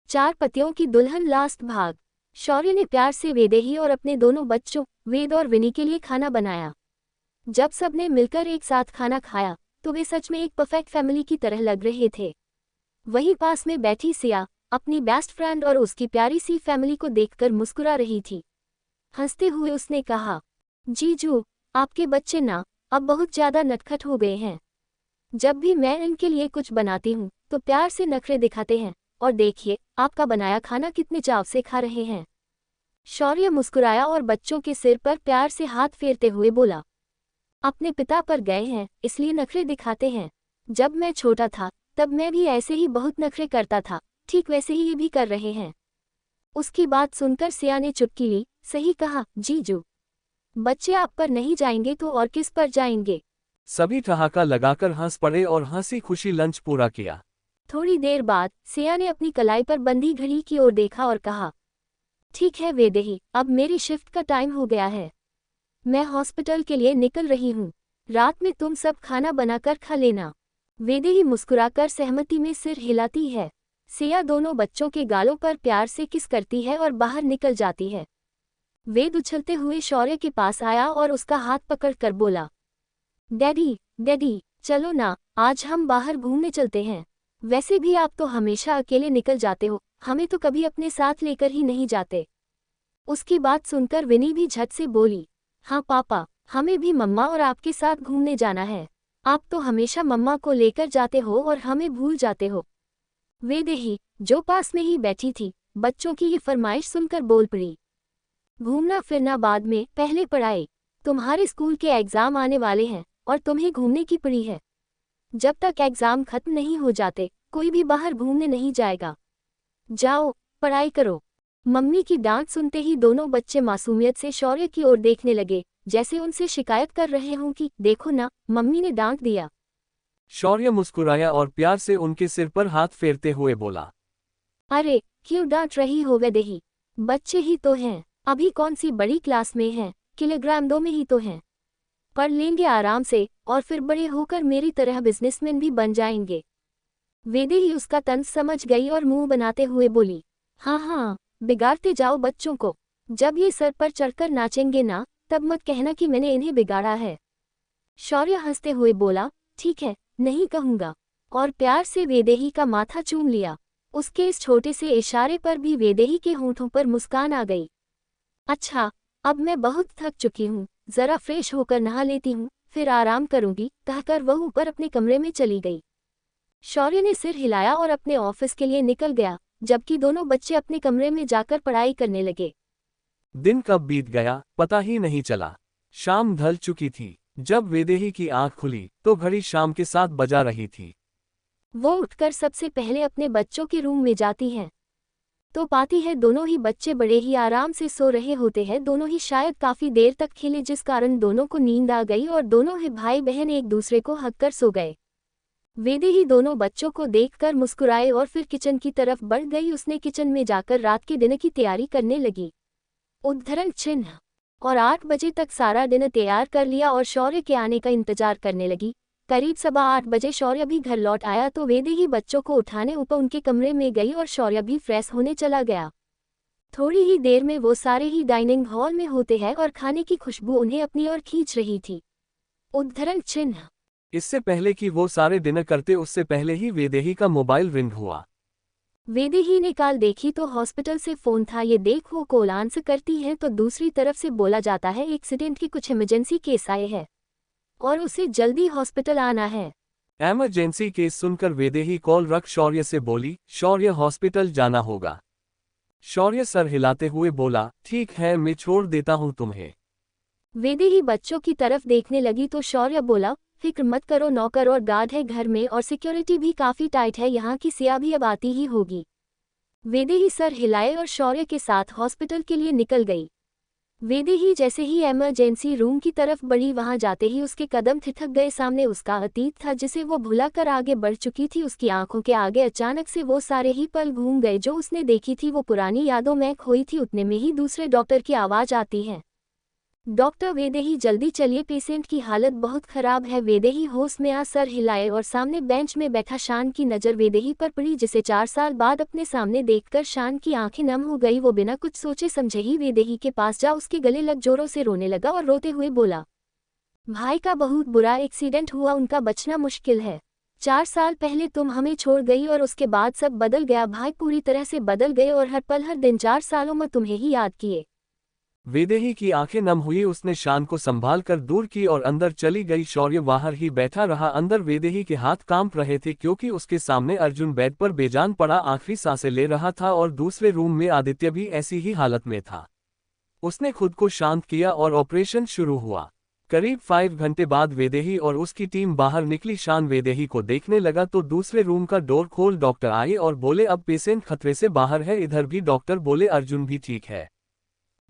चार पतियों की दुल्हन लास्ट भाग। शौर्य ने प्यार से वेदेही और अपने दोनों बच्चों वेद और विनी के लिए खाना बनाया। जब सबने मिलकर एक साथ खाना खाया तो वे सच में एक परफेक्ट फैमिली की तरह लग रहे थे। वहीं पास में बैठी सिया अपनी बेस्ट फ्रेंड और उसकी प्यारी सी फैमिली को देखकर मुस्कुरा रही थी। हंसते हुए उसने कहा, जीजू, आपके बच्चे ना अब बहुत ज्यादा नटखट हो गए हैं। जब भी मैं इनके लिए कुछ बनाती हूँ तो प्यार से नखरे दिखाते हैं, और देखिए आपका बनाया खाना कितने चाव से खा रहे हैं। शौर्य मुस्कुराया और बच्चों के सिर पर प्यार से हाथ फेरते हुए बोला, अपने पिता पर गए हैं इसलिए नखरे दिखाते हैं। जब मैं छोटा था तब मैं भी ऐसे ही बहुत नखरे करता था, ठीक वैसे ही ये भी कर रहे हैं। उसकी बात सुनकर सिया ने चुटकी ली, सही कहा जीजू, बच्चे आप पर नहीं जाएंगे तो और किस पर जाएंगे। सभी ठहाका लगाकर हंस पड़े और हंसी खुशी लंच पूरा किया। थोड़ी देर बाद सिया ने अपनी कलाई पर बंधी घड़ी की ओर देखा और कहा, ठीक है वेदेही, अब मेरी शिफ्ट का टाइम हो गया है। मैं हॉस्पिटल के लिए निकल रही हूँ। रात में तुम सब खाना बनाकर खा लेना। वेदेही मुस्कुराकर सहमति में सिर हिलाती है। सिया दोनों बच्चों के गालों पर प्यार से किस करती है और बाहर निकल जाती है। वेद उछलते हुए शौर्य के पास आया और उसका हाथ पकड़कर बोला, डैडी डैडी, चलो ना, आज हम बाहर घूमने चलते हैं। वैसे भी आप तो हमेशा अकेले निकल जाते हो, हमें तो कभी अपने साथ लेकर ही नहीं जाते। उसकी बात सुनकर विनी भी झट से बोली, हाँ पापा, हमें भी मम्मा और आपके साथ घूमने जाना है। आप तो हमेशा मम्मा को लेकर जाते हो और हमें भूल जाते हो। वेदेही, जो पास में ही बैठी थी, बच्चों की ये फरमाइश सुनकर बोल पड़ी, घूमना फिरना बाद में, पहले पढ़ाई। तुम्हारे स्कूल के एग्जाम आने वाले हैं और तुम्हें घूमने की पड़ी है। जब तक एग्जाम खत्म नहीं हो जाते कोई भी बाहर घूमने नहीं जाएगा। जाओ पढ़ाई करो। मम्मी की डांट सुनते ही दोनों बच्चे मासूमियत से शौर्य की ओर देखने लगे, जैसे उनसे शिकायत कर रहे हों कि देखो ना, मम्मी ने डांट दिया। शौर्य मुस्कुराया और प्यार से उनके सिर पर हाथ फेरते हुए बोला, अरे क्यों डांट रही हो वेदेही, बच्चे ही तो हैं, अभी कौन सी बड़ी क्लास में हैं, किलोग्राम 2 में ही तो हैं। पढ़ लेंगे आराम से और फिर बड़े होकर मेरी तरह बिजनेसमैन भी बन जाएंगे। वेदेही उसका तंज समझ गई और मुंह बनाते हुए बोली, हाँ हाँ, बिगाड़ते जाओ बच्चों को। जब ये सर पर चढ़कर नाचेंगे ना, तब मत कहना कि मैंने इन्हें बिगाड़ा है। शौर्य हंसते हुए बोला, ठीक है, नहीं कहूँगा, और प्यार से वेदेही का माथा चूम लिया। उसके इस छोटे से इशारे पर भी वेदेही के होंठों पर मुस्कान आ गई। अच्छा, अब मैं बहुत थक चुकी हूँ, जरा फ्रेश होकर नहा लेती हूँ, फिर आराम करूंगी, कहकर वह ऊपर अपने कमरे में चली गई। शौर्य ने सिर हिलाया और अपने ऑफिस के लिए निकल गया, जबकि दोनों बच्चे अपने कमरे में जाकर पढ़ाई करने लगे। दिन कब बीत गया पता ही नहीं चला। शाम ढल चुकी थी। जब वेदेही की आंख खुली तो घड़ी शाम के 7 बजा रही थी। वो उठकर सबसे पहले अपने बच्चों के रूम में जाती है तो पाती है दोनों ही बच्चे बड़े ही आराम से सो रहे होते हैं। दोनों ही शायद काफी देर तक खेले, जिस कारण दोनों को नींद आ गई और दोनों ही भाई बहन एक दूसरे को हक कर सो गए। वेदेही दोनों बच्चों को देखकर मुस्कुराए और फिर किचन की तरफ बढ़ गई। उसने किचन में जाकर रात के डिनर की तैयारी करने लगी। उद्धरण चिन्ह। और 8 बजे तक सारा डिनर तैयार कर लिया और शौर्य के आने का इंतजार करने लगी। करीब 7:15 बजे शौर्य भी घर लौट आया तो वेदेही बच्चों को उठाने ऊपर उनके कमरे में गई और शौर्य भी फ्रेश होने चला गया। थोड़ी ही देर में वो सारे ही डाइनिंग हॉल में होते हैं और खाने की खुशबू उन्हें अपनी ओर खींच रही थी। उद्धरण चिन्ह। इससे पहले कि वो सारे डिनर करते उससे पहले ही वेदेही का मोबाइल रिंग हुआ। वेदेही ने कॉल देखी तो हॉस्पिटल से फोन था। ये देख वो कॉल आंसर करती है तो दूसरी तरफ से बोला जाता है एक्सीडेंट की कुछ इमरजेंसी केस आए हैं और उसे जल्दी हॉस्पिटल आना है। इमरजेंसी केस सुनकर वेदेही कॉल रख शौर्य से बोली, शौर्य हॉस्पिटल जाना होगा। शौर्य सर हिलाते हुए बोला, ठीक है मैं छोड़ देता हूँ तुम्हें। वेदेही बच्चों की तरफ देखने लगी तो शौर्य बोला, फिक्र मत करो, नौकर और गार्ड है घर में और सिक्योरिटी भी काफी टाइट है, यहाँ की सिया भी अब आती ही होगी। वेदेही सर हिलाए और शौर्य के साथ हॉस्पिटल के लिए निकल गई। वेदेही जैसे ही इमरजेंसी रूम की तरफ बढ़ी, वहां जाते ही उसके कदम ठिठक गए। सामने उसका अतीत था जिसे वो भुलाकर आगे बढ़ चुकी थी। उसकी आंखों के आगे अचानक से वो सारे ही पल घूम गए जो उसने देखी थी। वो पुरानी यादों में खोई थी। उतने में ही दूसरे डॉक्टर की आवाज आती है, डॉक्टर वेदेही जल्दी चलिए, पेशेंट की हालत बहुत खराब है। वेदेही होश में आ सर हिलाए और सामने बेंच में बैठा शान की नज़र वेदेही पर पड़ी, जिसे 4 साल बाद अपने सामने देखकर शान की आंखें नम हो गई। वो बिना कुछ सोचे समझे ही वेदेही के पास जा उसके गले लग जोरों से रोने लगा और रोते हुए बोला, भाई का बहुत बुरा एक्सीडेंट हुआ, उनका बचना मुश्किल है। 4 साल पहले तुम हमें छोड़ गई और उसके बाद सब बदल गया भाई, पूरी तरह से बदल गए और हर पल हर दिन 4 सालों में तुम्हें ही याद किए। वेदेही की आंखें नम हुई, उसने शान को संभाल कर दूर की और अंदर चली गई। शौर्य बाहर ही बैठा रहा। अंदर वेदेही के हाथ कांप रहे थे क्योंकि उसके सामने अर्जुन बेड पर बेजान पड़ा आखिरी सांसें ले रहा था और दूसरे रूम में आदित्य भी ऐसी ही हालत में था। उसने खुद को शांत किया और ऑपरेशन शुरू हुआ। करीब 5 घंटे बाद वेदेही और उसकी टीम बाहर निकली। शान वेदेही को देखने लगा तो दूसरे रूम का डोर खोल डॉक्टर आए और बोले, अब पेशेंट खतरे से बाहर है। इधर भी डॉक्टर बोले, अर्जुन भी ठीक है।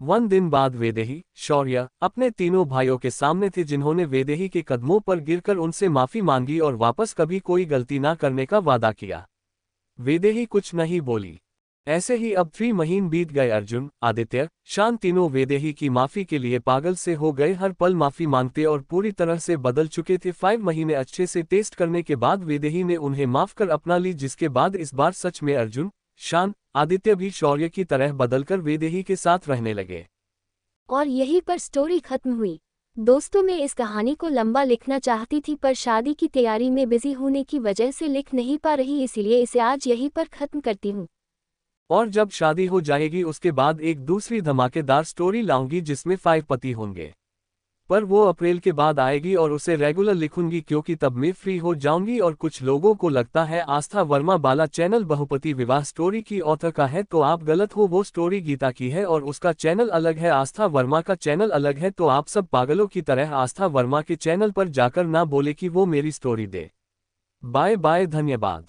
1 दिन बाद वेदेही, शौर्य अपने तीनों भाइयों के सामने थे जिन्होंने वेदेही के कदमों पर गिरकर उनसे माफी मांगी और वापस कभी कोई गलती ना करने का वादा किया। वेदेही कुछ नहीं बोली। ऐसे ही अब 3 महीने बीत गए। अर्जुन, आदित्य, शान तीनों वेदेही की माफी के लिए पागल से हो गए, हर पल माफी मांगते और पूरी तरह से बदल चुके थे। 5 महीने अच्छे से टेस्ट करने के बाद वेदेही ने उन्हें माफ कर अपना ली, जिसके बाद इस बार सच में अर्जुन, शान, आदित्य भी शौर्य की तरह बदलकर वेदेही के साथ रहने लगे। और यहीं पर स्टोरी खत्म हुई। दोस्तों, मैं इस कहानी को लंबा लिखना चाहती थी पर शादी की तैयारी में बिजी होने की वजह से लिख नहीं पा रही, इसीलिए इसे आज यहीं पर खत्म करती हूँ। और जब शादी हो जाएगी उसके बाद एक दूसरी धमाकेदार स्टोरी लाऊंगी जिसमें 5 पति होंगे, पर वो अप्रैल के बाद आएगी और उसे रेगुलर लिखूंगी क्योंकि तब मैं फ्री हो जाऊंगी। और कुछ लोगों को लगता है आस्था वर्मा बाला चैनल बहुपति विवाह स्टोरी की ऑथर का है, तो आप गलत हो। वो स्टोरी गीता की है और उसका चैनल अलग है, आस्था वर्मा का चैनल अलग है। तो आप सब पागलों की तरह आस्था वर्मा के चैनल पर जाकर ना बोले कि वो मेरी स्टोरी दे। बाय बाय, धन्यवाद।